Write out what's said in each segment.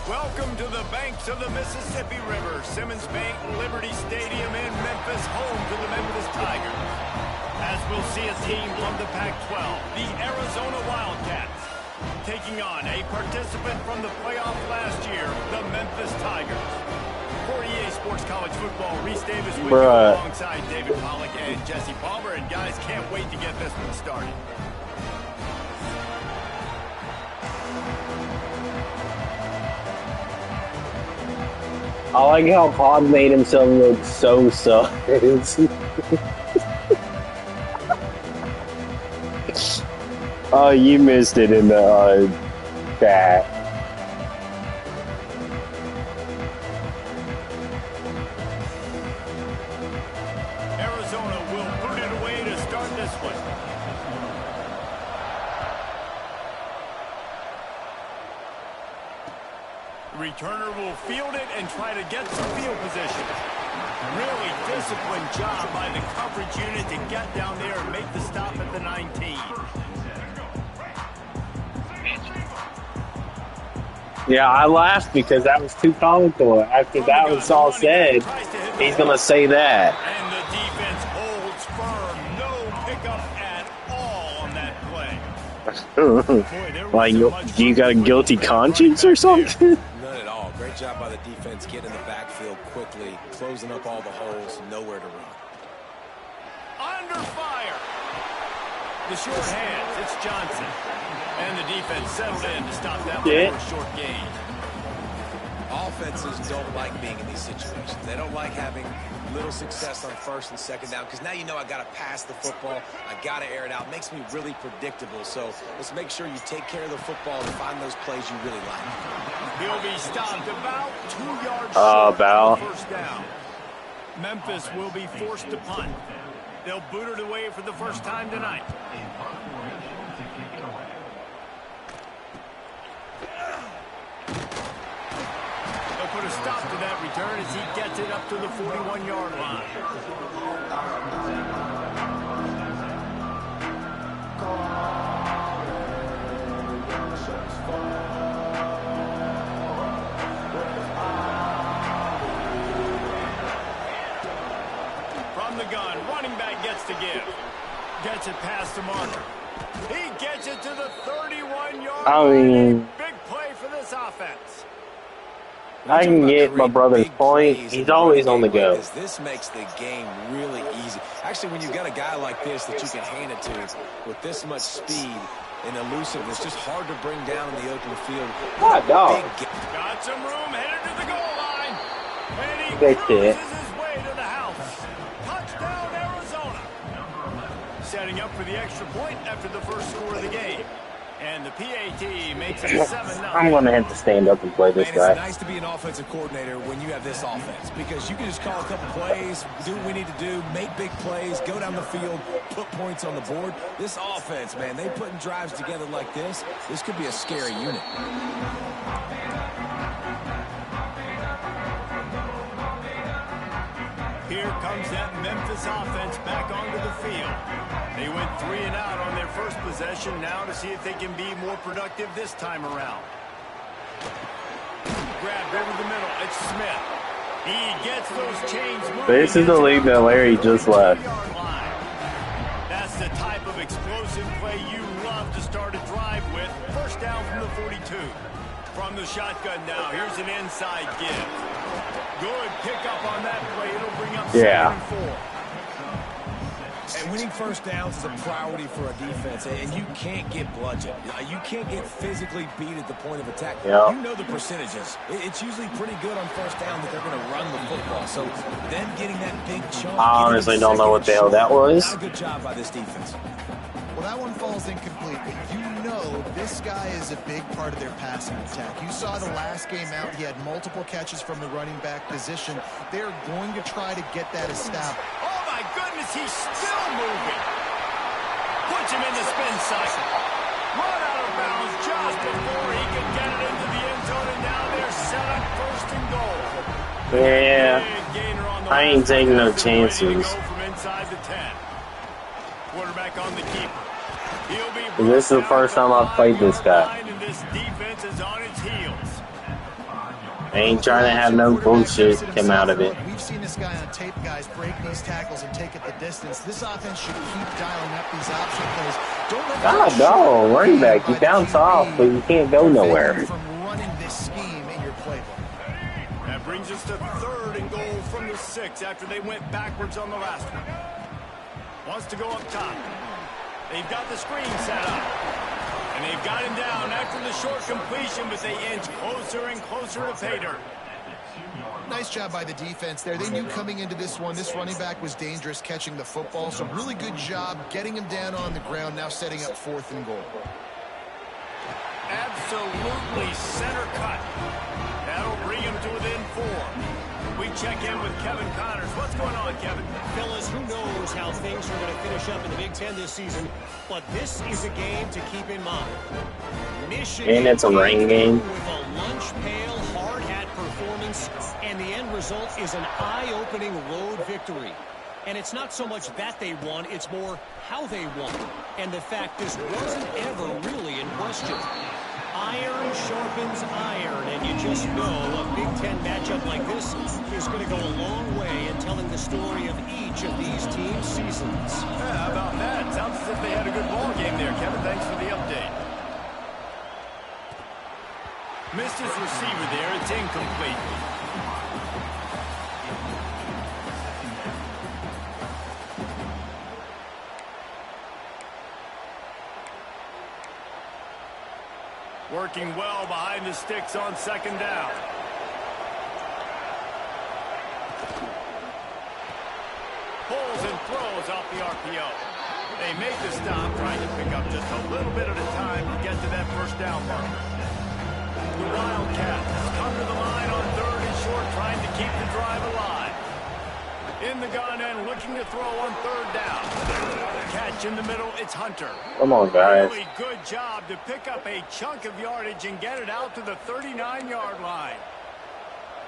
Welcome to the banks of the Mississippi River, Simmons Bank Liberty Stadium in Memphis, home to the Memphis Tigers. As we'll see a team from the Pac-12, the Arizona Wildcats, taking on a participant from the playoff last year, the Memphis Tigers. For EA Sports College Football, Reese Davis with you alongside David Pollack and Jesse Palmer. And guys, can't wait to get this one started. I like how Pod made himself look so sus. Oh, you missed it in the chat. Arizona will put it away to start this one. The returner will field it and try to get some field position. Really disciplined job by the coverage unit to get down there and make the stop at the 19. Yeah, I laughed because that was too comical. After that was all said, he's going to say that. And the defense holds firm. No pickup at all on that play. Like, you got a guilty conscience or something? None at all. Great job by the defense getting in the backfield quickly, closing up all the holes, nowhere to run. Under fire. The short hands, it's Johnson. And the defense settled in to stop that one for a short gain. Offenses don't like being in these situations. They don't like having little success on first and second down because now you know I got to pass the football. I got to air it out. It makes me really predictable. So let's make sure you take care of the football and find those plays you really like. He'll be stopped about 2 yards short of the first down. Memphis will be forced to punt. They'll boot it away for the first time tonight. Put a stop to that return as he gets it up to the 41-yard line. From the gun, running back gets to give. Gets it past the marker. He gets it to the 31-yard line. Big play for this offense. I can get my brother's point. He's always on the go. This makes the game really easy. Actually, when you've got a guy like this that you can hand it to with this much speed and elusiveness, just hard to bring down in the open field. Hot dog. Got some room, headed to the goal line. And he cruises his way to the house. Touchdown, Arizona. Setting up for the extra point after the first score of the game. And the PAT makes it 7-0. I'm going to have to stand up and play this guy. It's nice to be an offensive coordinator when you have this offense because you can just call a couple plays, do what we need to do, make big plays, go down the field, put points on the board. This offense, man, they putting drives together like this could be a scary unit. Here comes that Memphis offense back onto the field. They went 3 and out on their first possession. Now to see if they can be more productive this time around. Grabbed over the middle. It's Smith. He gets those chains moving. This is the league that Larry just left. That's the type of explosive play you love to start a drive with. First down from the 42. From the shotgun now. Here's an inside give. Good pickup on that play. It'll bring up 2nd and 4. And winning first downs is a priority for a defense, and you can't get bludgeoned. You can't get physically beat at the point of attack. Yep. You know the percentages. It's usually pretty good on first down that they're going to run the football. So them getting that big chunk. I honestly don't know what the hell that was. Not a good job by this defense. Well, that one falls incomplete, but you know this guy is a big part of their passing attack. You saw the last game out, he had multiple catches from the running back position. They're going to try to get that established. Oh, my goodness, he's still moving. Puts him in the spin cycle. Run out of bounds just before he can get it into the end zone, and now they're set up 1st and goal. Yeah, I ain't taking no chances. From inside the 10. Quarterback on the keeper. This is the first time I've played this guy. And this defense is on its heels. I ain't trying to have no bullshit come out of it. We've seen this guy on tape, guys, break these tackles and take it the distance. This offense should keep dialing up these option plays. Don't let God, no, running back. You bounce off, but you can't go nowhere. From running this scheme in your playbook. That brings us to 3rd and goal from the 6 after they went backwards on the last one. Wants to go up top. They've got the screen set up. And they've got him down after the short completion, but they inch closer and closer to pay dirt. Nice job by the defense there. They knew coming into this one, this running back was dangerous catching the football. So really good job getting him down on the ground, now setting up 4th and goal. Absolutely center cut. That'll bring him to within 4. We check in with Kevin Connors. What's going on, Kevin? Fellas, who knows how things are going to finish up in the Big Ten this season, but this is a game to keep in mind. Michigan, And it's a rain game. With a lunch pail, hard hat performance, and the end result is an eye-opening road victory. And it's not so much that they won, it's more how they won. And the fact this wasn't ever really in question. Iron sharpens iron, and you just know a Big Ten matchup like this is going to go a long way in telling the story of each of these teams' seasons. Yeah, how about that? Sounds as if they had a good ball game there, Kevin. Thanks for the update. Missed his receiver there. It's incomplete. Working well behind the sticks on 2nd down. Pulls and throws off the RPO. They make the stop, trying to pick up just a little bit at a time to get to that 1st down marker. The Wildcats come to the line on 3rd and short, trying to keep the drive alive. In the gun and looking to throw on 3rd down. Catch in the middle, it's Hunter. Come on, guys. Really good job to pick up a chunk of yardage and get it out to the 39-yard line.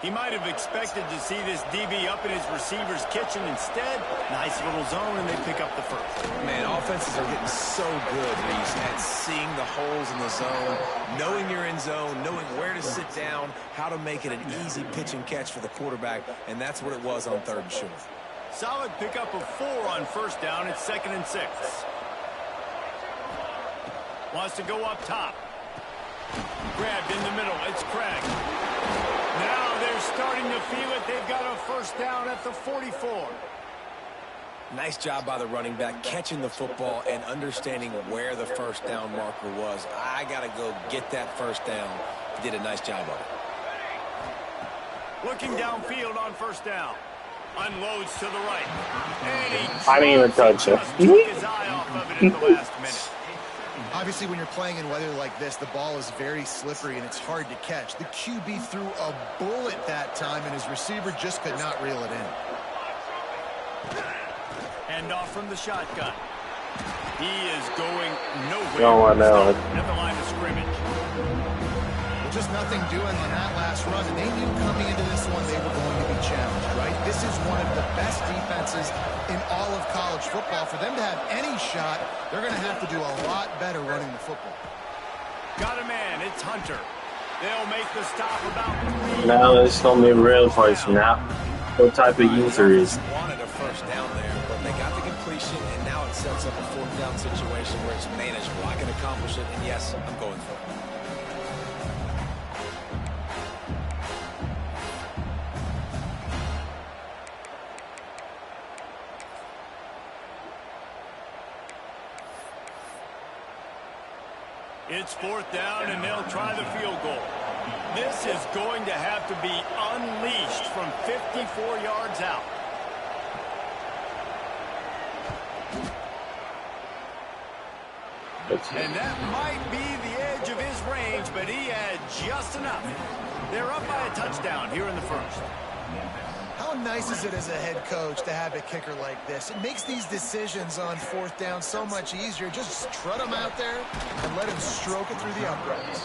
He might have expected to see this DB up in his receiver's kitchen. Instead, nice little zone, and they pick up the 1st. Man, offenses are getting so good, Reese, at seeing the holes in the zone, knowing you're in zone, knowing where to sit down, how to make it an easy pitch and catch for the quarterback, and that's what it was on 3rd and short. Solid pickup of 4 on 1st down. It's 2nd and 6. Wants to go up top. Grabbed in the middle. It's Craig. Now they're starting to feel it. They've got a 1st down at the 44. Nice job by the running back catching the football and understanding where the 1st down marker was. I got to go get that 1st down. He did a nice job of it. Looking downfield on 1st down. Unloads to the right. I didn't even touch it. Took his eye off of it in the last minute. Obviously, when you're playing in weather like this, the ball is very slippery and it's hard to catch. The QB threw a bullet that time, and his receiver just could not reel it in. Hand off from the shotgun. He is going nowhere. No, I know. At the line of scrimmage. Well, just nothing doing on that last run, and they knew coming into this one they were going to be challenged, right? This is one of the best defenses in all of college football. For them to have any shot, they're going to have to do a lot better running the football. Got a man. It's Hunter. They'll make the stop about 3. Now it's going to be a real question now. What type of user is? Wanted a 1st down there, but they got the completion, and now it sets up a 4th down situation where it's manageable. I can accomplish it, and yes, I'm going for it. It's 4th down, and they'll try the field goal. This is going to have to be unleashed from 54 yards out. And that might be the edge of his range, but he had just enough. They're up by a touchdown here in the 1st. How nice is it as a head coach to have a kicker like this? It makes these decisions on 4th down so much easier. Just trot him out there and let him stroke it through the uprights.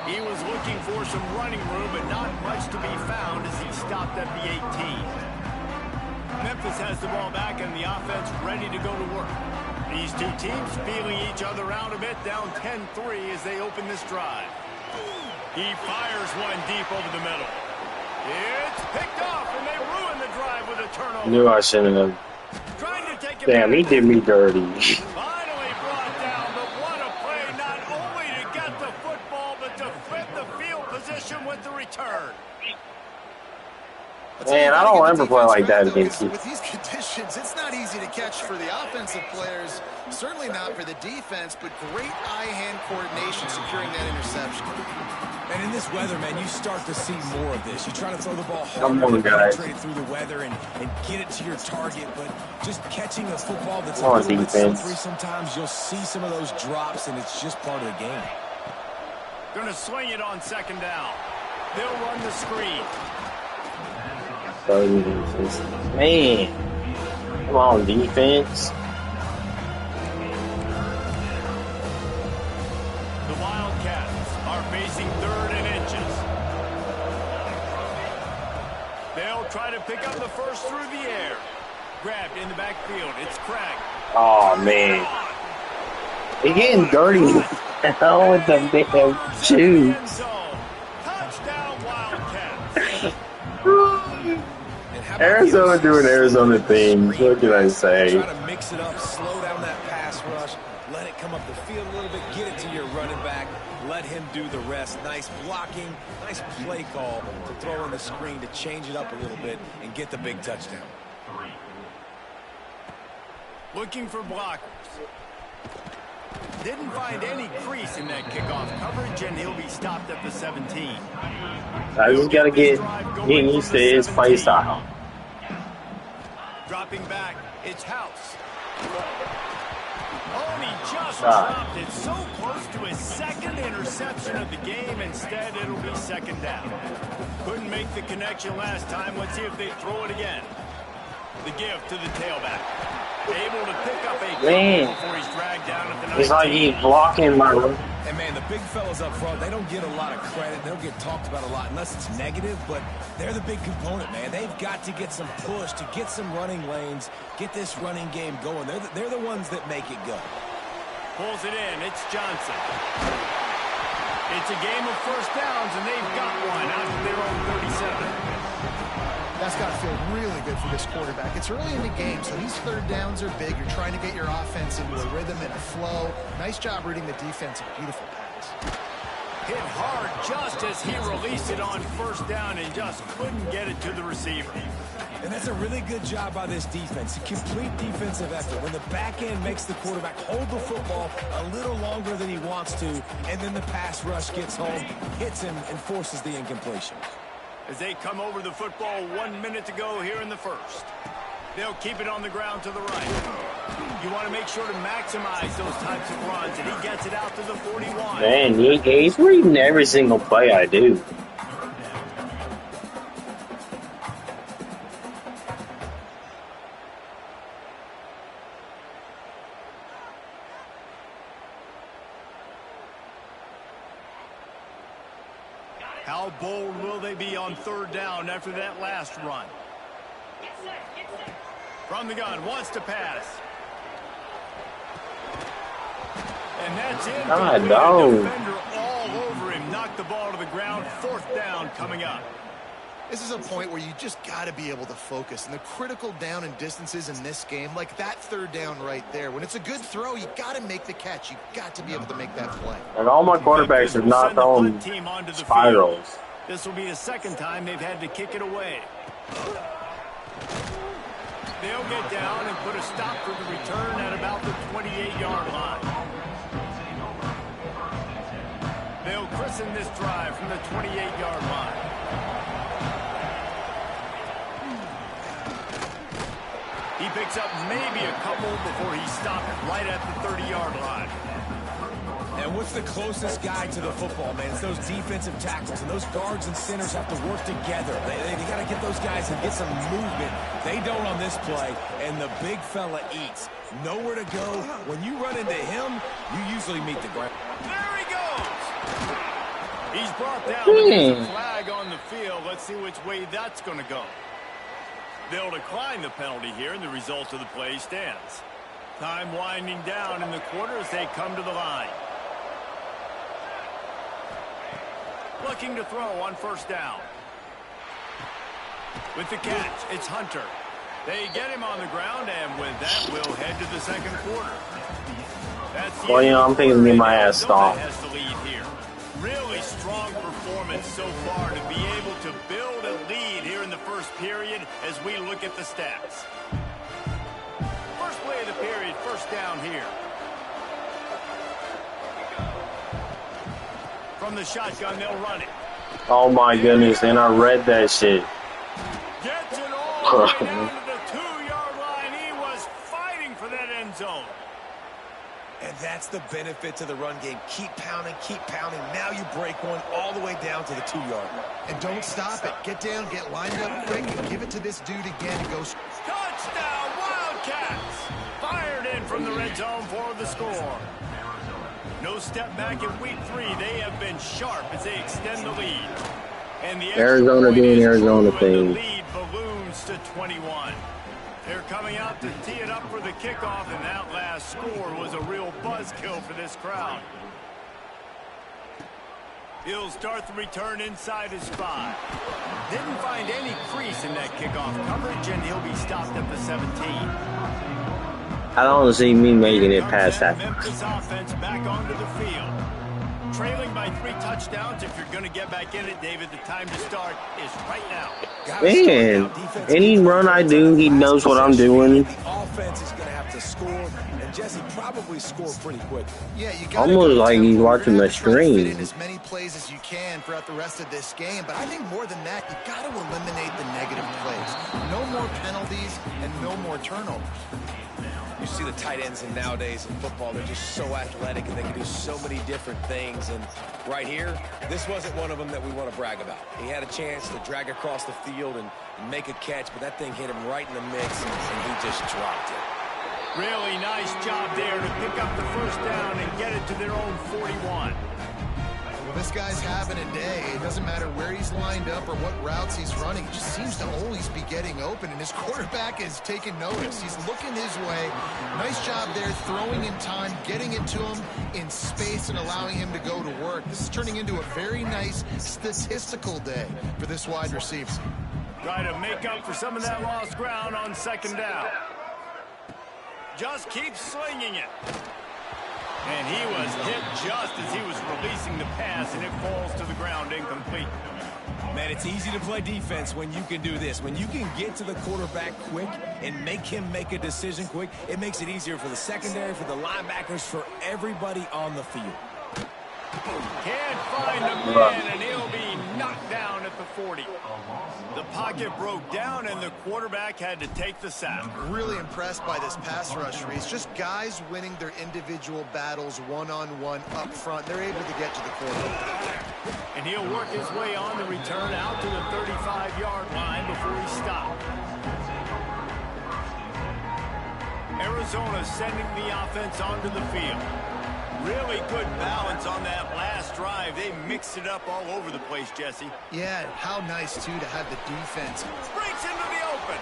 He was looking for some running room, but not much to be found as he stopped at the 18. Memphis has the ball back and the offense ready to go to work. These two teams feeling each other out a bit, down 10-3 as they open this drive. He fires one deep over the middle. It's picked off, and they ruin the drive with a turnover. Knew I shouldn't have. Trying to take it Damn, he did me dirty. Finally brought down, but what a play, not only to get the football, but to flip the field position with the return. Man, I don't ever play like that against you. With these conditions, it's not easy to catch for the offensive players. Certainly not for the defense, but great eye-hand coordination securing that interception. And in this weather, man, you start to see more of this. You try to throw the ball Come harder, on, guys. penetrate it through the weather, and get it to your target. But just catching a football that's Come on, a little bit defense. slippery sometimes, you'll see some of those drops, and it's just part of the game. Going to swing it on second down. They'll run the screen. Man, come on, defense. The Wildcats are facing 3rd and inches. They'll try to pick up the first through the air. Grabbed in the backfield. It's Craig. Oh, man. He's getting dirty with the damn shoes. Touchdown, Wildcats. Arizona doing Arizona things. What can I say? Try to mix it up, slow down that pass rush, let it come up the field a little bit, get it to your running back, let him do the rest. Nice blocking, nice play call to throw in the screen to change it up a little bit and get the big touchdown. Looking for blockers. Didn't find any crease in that kickoff coverage, and he'll be stopped at the 17. I just got to get used to his play style. Dropping back, it's House. Oh, he just dropped it so close to his second interception of the game. Instead, it'll be second down. Couldn't make the connection last time. Let's see if they throw it again. The give to the tailback. Able to pick up a Man, before he's dragged down at the 19. it's like he's blocking my. And, man, the big fellas up front, they don't get a lot of credit. They'll get talked about a lot unless it's negative, but they're the big component, man. They've got to get some push, to get some running lanes, get this running game going. They're the ones that make it go. Pulls it in. It's Johnson. It's a game of first downs, and they've got one out of their own 37. That's got to feel really good for this quarterback. It's early in the game, so these third downs are big. You're trying to get your offense into a rhythm and a flow. Nice job reading the defense. A beautiful pass. Hit hard just as he released it on first down and just couldn't get it to the receiver. And that's a really good job by this defense. A complete defensive effort. When the back end makes the quarterback hold the football a little longer than he wants to, and then the pass rush gets home, hits him, and forces the incompletion. As they come over the football 1 minute to go here in the first. They'll keep it on the ground to the right. You want to make sure to maximize those types of runs, and he gets it out to the 41. Man, he's reading every single play I do. How bold will they be on third down after that last run? From the gun, wants to pass. And that's it. God, no. Defender all over him. Knocked the ball to the ground. Fourth down coming up. This is a point where you just got to be able to focus. And the critical down and distances in this game, like that third down right there, when it's a good throw, you got to make the catch. You got to be able to make that play. And all my quarterbacks are not throwing spirals. This will be the second time they've had to kick it away. They'll get down and put a stop for the return at about the 28-yard line. They'll christen this drive from the 28-yard line. He picks up maybe a couple before he's stopped right at the 30-yard line. And what's the closest guy to the football, man? It's those defensive tackles, and those guards and centers have to work together. They got to get those guys and get some movement. They don't on this play, and the big fella eats. Nowhere to go. When you run into him, you usually meet the ground. There he goes. He's brought down with a flag on the field. Let's see which way that's going to go. They'll decline the penalty here, and the result of the play stands. Time winding down in the quarter as they come to the line. Looking to throw on first down. With the catch, it's Hunter. They get him on the ground, and with that, we'll head to the second quarter. That's Well, you know, I'm thinking to get my ass stopped. has the lead here. Really strong performance so far to be able to build a lead here in the first period as we look at the stats. First play of the period, first down here. From the shotgun, they'll run it. Oh my goodness, and I read that shit. Gets it all the way down to the 2-yard line. He was fighting for that end zone. And that's the benefit to the run game. Keep pounding, keep pounding. Now you break one all the way down to the 2-yard line. And don't stop it. Get down, get lined up quick, and give it to this dude again. And go. Touchdown, Wildcats! Fired in from the red zone for the score. No step back in week 3. They have been sharp as they extend the lead. And the Arizona doing Arizona thing. things. The lead balloons to 21. They're coming out to tee it up for the kickoff, and that last score was a real buzzkill for this crowd. He'll start the return inside his 5. Didn't find any crease in that kickoff coverage, and he'll be stopped at the 17. I don't see me making it past that. Memphis offense back onto the field. Trailing by 3 touchdowns. If you're going to get back in it, David, the time to start is right now. Man, any run I do, he knows what I'm doing. The offense is going to have to score, and Jesse probably score pretty quick. Yeah, you got Almost like he's watching the stream. Fit in as many plays as you can throughout the rest of this game, but I think more than that, you got to eliminate the negative plays. No more penalties and no more turnovers. You see the tight ends in nowadays in football, they're just so athletic and they can do so many different things. And right here, this wasn't one of them that we want to brag about. He had a chance to drag across the field and make a catch, but that thing hit him right in the mix, and he just dropped it. Really nice job there to pick up the first down and get it to their own 41. Well, this guy's having a day. It doesn't matter where he's lined up or what routes he's running. He just seems to always be getting open, and his quarterback is taking notice. He's looking his way. Nice job there, throwing in time, getting it to him in space and allowing him to go to work. This is turning into a very nice statistical day for this wide receiver. Try to make up for some of that lost ground on second down. Just keeps slinging it. And he was hit just as he was releasing the pass, and it falls to the ground incomplete. Man, it's easy to play defense when you can do this. When you can get to the quarterback quick and make him make a decision quick, it makes it easier for the secondary, for the linebackers, for everybody on the field. Can't find a man, and he'll be knocked down at the 40. The pocket broke down, and the quarterback had to take the sack. Really impressed by this pass rush, Reese. Just guys winning their individual battles one-on-one up front. They're able to get to the quarterback. And he'll work his way on the return out to the 35-yard line before he stopped. Arizona sending the offense onto the field. Really good balance on that last drive. They mixed it up all over the place, Jesse. Yeah, how nice, too, to have the defense. Breaks into the open.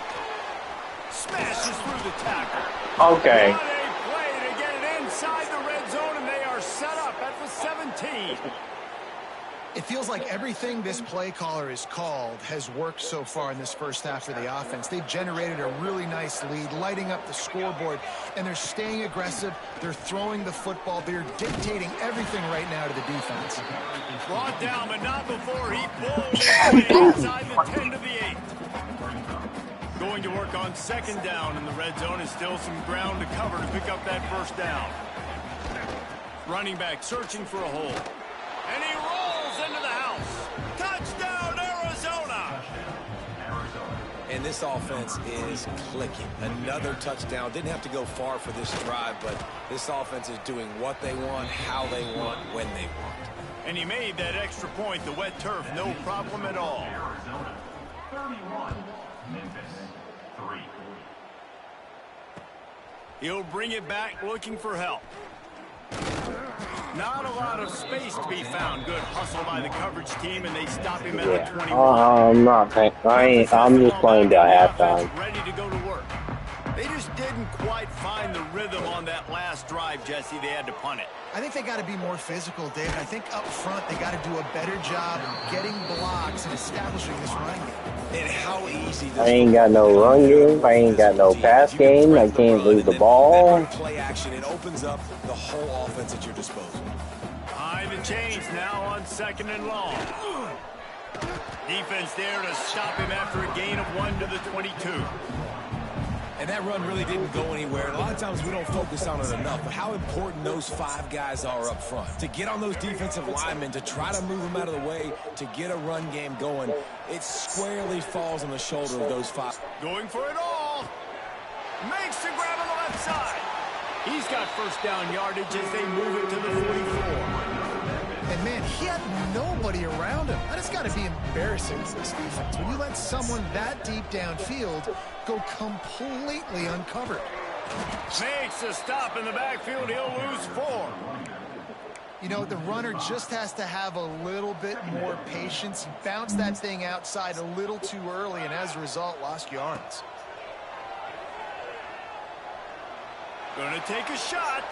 Smashes through the tackle. Okay. What a play to get it inside the red zone, and they are set up at the 17. It feels like everything this play caller has called has worked so far in this first half of the offense. They've generated a really nice lead, lighting up the scoreboard, and they're staying aggressive. They're throwing the football. They're dictating everything right now to the defense. Brought down, but not before he pulled inside the 10 to the 8. Going to work on second down, and the red zone is still some ground to cover to pick up that first down. Running back searching for a hole. And he rolls into the house. Touchdown, Arizona! And this offense is clicking. Another touchdown. Didn't have to go far for this drive, but this offense is doing what they want, how they want, when they want. And he made that extra point, the wet turf, no problem at all. Arizona 31, Memphis 3. He'll bring it back looking for help. Not a lot of space to be found. Good hustle by the coverage team, and they stop him at the 21. I'm not paying. I'm just playing till halftime. Ready to go to work. They just didn't quite find the rhythm on that last drive, Jesse. They had to punt it. I think they got to be more physical, David. I think up front they got to do a better job getting blocks and establishing this running game. And how easy I ain't got no run game. I ain't got no pass game. I can't lose the ball. Play action. It opens up the whole offense at your disposal. Behind the chains now on 2nd and long. Defense there to stop him after a gain of 1 to the 22. And that run really didn't go anywhere. And a lot of times we don't focus on it enough, but how important those 5 guys are up front. To get on those defensive linemen, to try to move them out of the way, to get a run game going, it squarely falls on the shoulder of those 5. Going for it all. Makes the grab on the left side. He's got first down yardage as they move it to the 44. And, man, he had nobody around him. That has got to be embarrassing for this defense. When you let someone that deep downfield go completely uncovered. Makes a stop in the backfield. He'll lose 4. You know, the runner just has to have a little bit more patience. He bounced that thing outside a little too early, and as a result, lost yards. Gonna take a shot.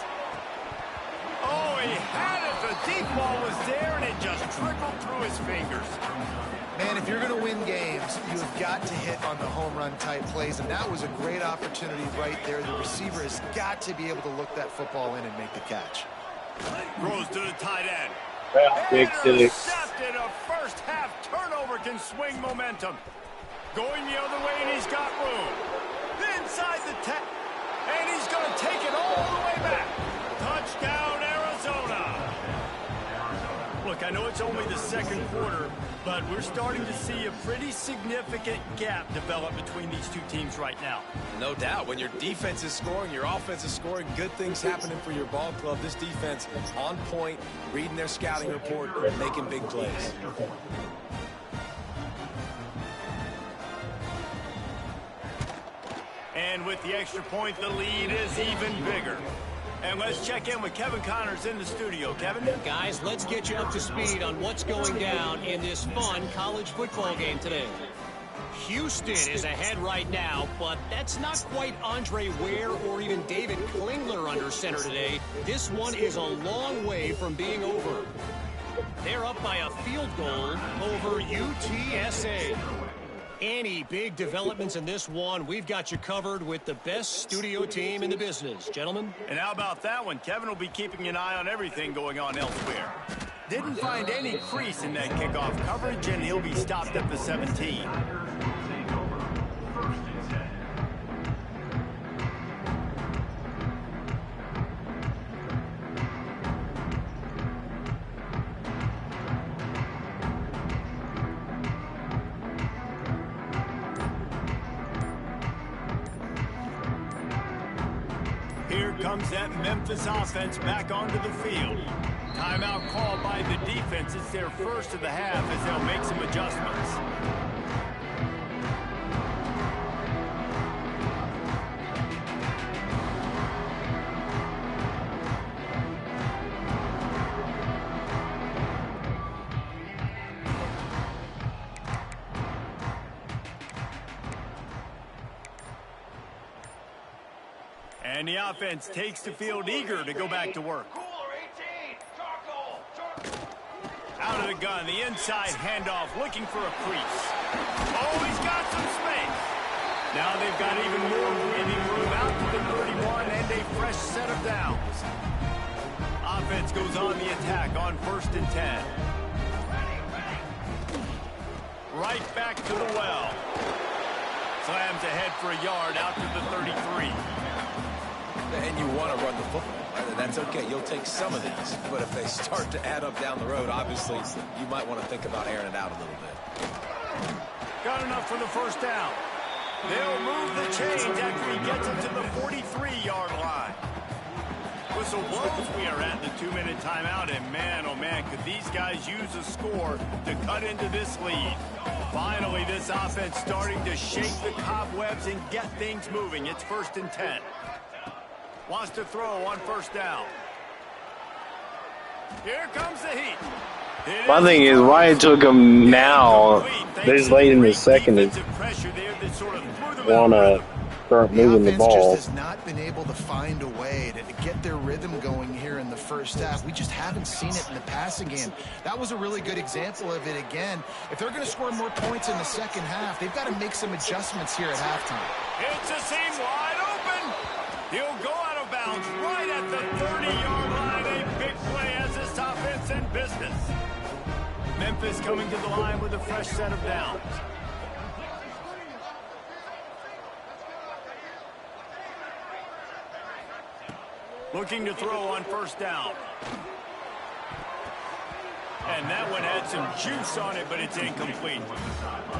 Oh, he had it. The deep ball was there, and it just trickled through his fingers. Man, if you're going to win games, you have got to hit on the home run type plays, and that was a great opportunity right there. The receiver has got to be able to look that football in and make the catch. Throws to the tight end. Big Intercepted. A first half turnover can swing momentum. Going the other way, and he's got room. Inside the 10. And he's going to take it all the way back. Touchdown, Arizona. Look, I know it's only the 2nd quarter, but we're starting to see a pretty significant gap develop between these two teams right now. No doubt. When your defense is scoring, your offense is scoring, good things happening for your ball club. This defense on point, reading their scouting report, making big plays. And with the extra point, the lead is even bigger. And let's check in with Kevin Connors in the studio. Kevin? Guys, let's get you up to speed on what's going down in this fun college football game today. Houston is ahead right now, but that's not quite Andre Ware or even David Klingler under center today. This one is a long way from being over. They're up by a field goal over UTSA. Any big developments in this one, we've got you covered with the best studio team in the business. Gentlemen? And how about that one? Kevin will be keeping an eye on everything going on elsewhere. Didn't find any crease in that kickoff coverage, and he'll be stopped at the 17. Here comes that Memphis offense back onto the field. Timeout called by the defense. It's their first of the half as they'll make some adjustments. And the offense takes the field eager to go back to work. Out of the gun, the inside handoff, looking for a crease. Oh, he's got some space. Now they've got even more breathing room out to the 31 and a fresh set of downs. Offense goes on the attack on 1st and 10. Right back to the well. Slams ahead for a yard out to the 33. And you want to run the football, right? That's okay. You'll take some of these. But if they start to add up down the road, obviously, you might want to think about airing it out a little bit. Got enough for the first down. They'll move the chains after he gets it to the 43-yard line. Whistle blows. We are at the 2-minute timeout, and man, oh man, could these guys use a score to cut into this lead. Finally, this offense starting to shake the cobwebs and get things moving. It's 1st and 10. Wants to throw on 1st down. Here comes the heat. My thing is, why it took him now, this late in the second, to want to start The moving the offense just ball. has not been able to find a way to get their rhythm going here in the first half. We just haven't seen it in the passing game. That was a really good example of it again. If they're going to score more points in the second half, they've got to make some adjustments here at halftime. It's a seam wide open. He'll go out of bounds right at the 30-yard line. A big play as this offense in business. Memphis coming to the line with a fresh set of downs. Looking to throw on first down. And that one had some juice on it, but it's incomplete.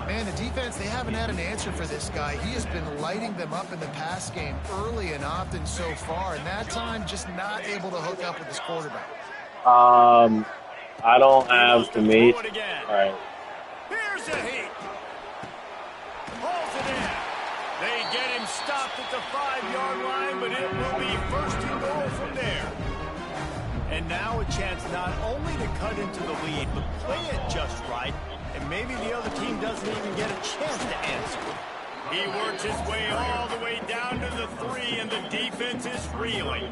Man, the defense, they haven't had an answer for this guy. He has been lighting them up in the pass game early and often so far, and that time just not able to hook up with his quarterback. I don't have to meet. All right. Here's a heat. Pulls it in. They get him stopped at the 5-yard line, but it will be first and goal from there. And now a chance not only to cut into the lead, but play it just right, and maybe the other team doesn't even get a chance to answer. He works his way all the way down to the 3, and the defense is reeling.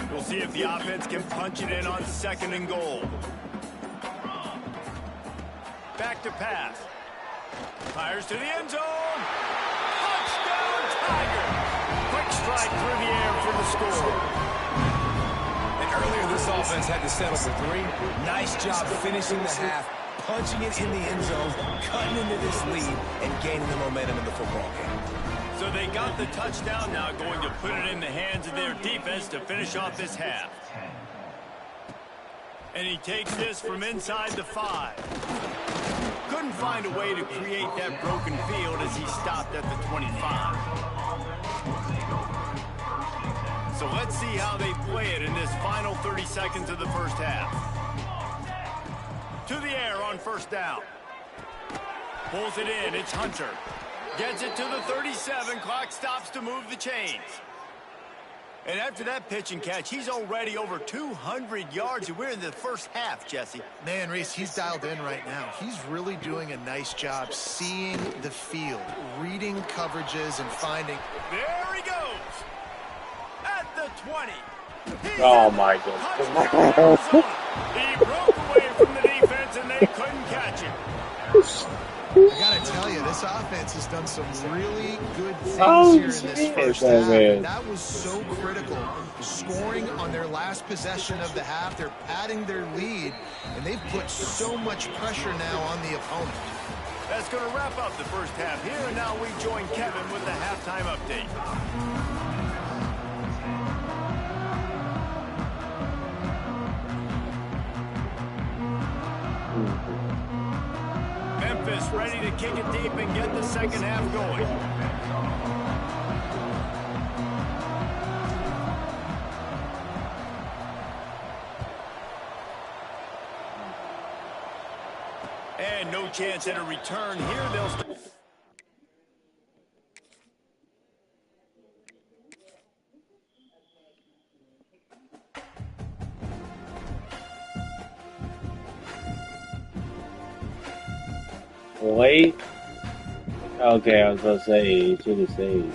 We'll see if the offense can punch it in on second and goal. Back to pass. Fires to the end zone. Touchdown, Tigers! Quick strike through the air for the score. And earlier this offense had to settle for 3. Nice job finishing the half, punching it in the end zone, cutting into this lead, and gaining the momentum in the football game. So they got the touchdown, now going to put it in the hands of their defense to finish off this half. And he takes this from inside the 5. Couldn't find a way to create that broken field as he stopped at the 25. So let's see how they play it in this final 30 seconds of the first half. To the air on first down. Pulls it in, it's Hunter. Gets it to the 37, clock stops to move the chains. And after that pitch and catch, he's already over 200 yards, and we're in the first half, Jesse. Man, Reese, he's dialed in right now. He's really doing a nice job seeing the field, reading coverages, and finding. There he goes. At the 20. Oh, my goodness. He broke away from the defense, and they couldn't catch him. I gotta tell you, this offense has done some really good things here in this first half. And that was so critical. Scoring on their last possession of the half, they're padding their lead, and they've put so much pressure now on the opponent. That's going to wrap up the first half here, and now we join Kevin with the halftime update. Memphis ready to kick it deep and get the second half going. And no chance at a return here. They'll start. Wait. Okay, I was going to say, you should have saved.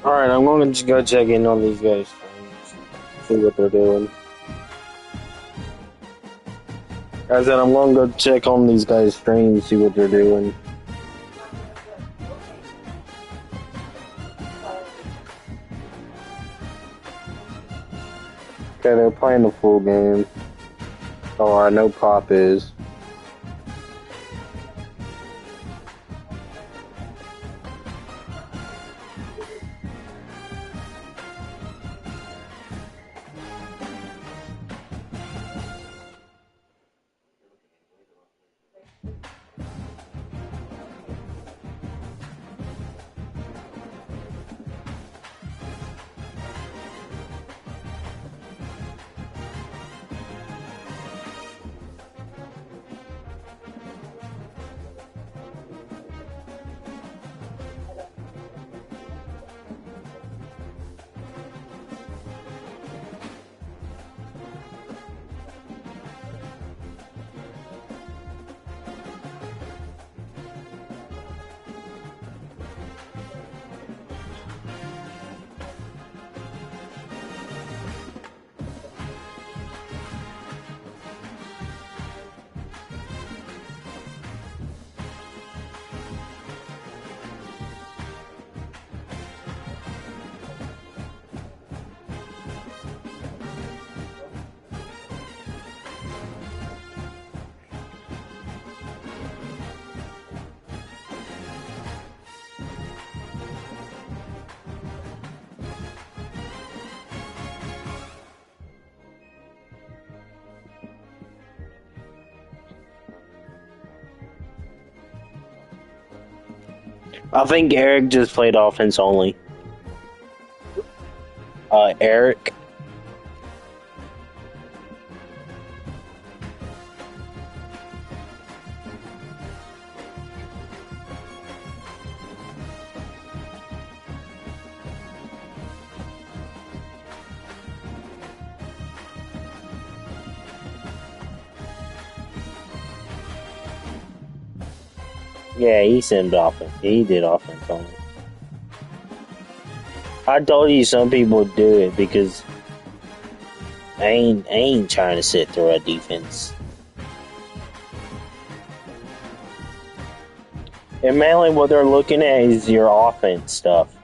Alright, I'm going to just go check in on these guys. See what they're doing. I said I'm going to go check on these guys' streams, see what they're doing. Okay, they're playing the full game. Oh, I know Pop is. I think Eric just played offense only. Eric. Yeah, he simmed offense. He did offense only. I told you some people do it because I ain't trying to sit through a defense. And mainly what they're looking at is your offense stuff.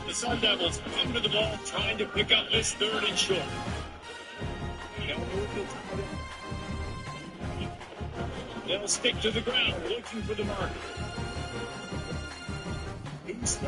The Sun Devils come to the ball, trying to pick up this third and short. They'll stick to the ground, looking for the marker. He's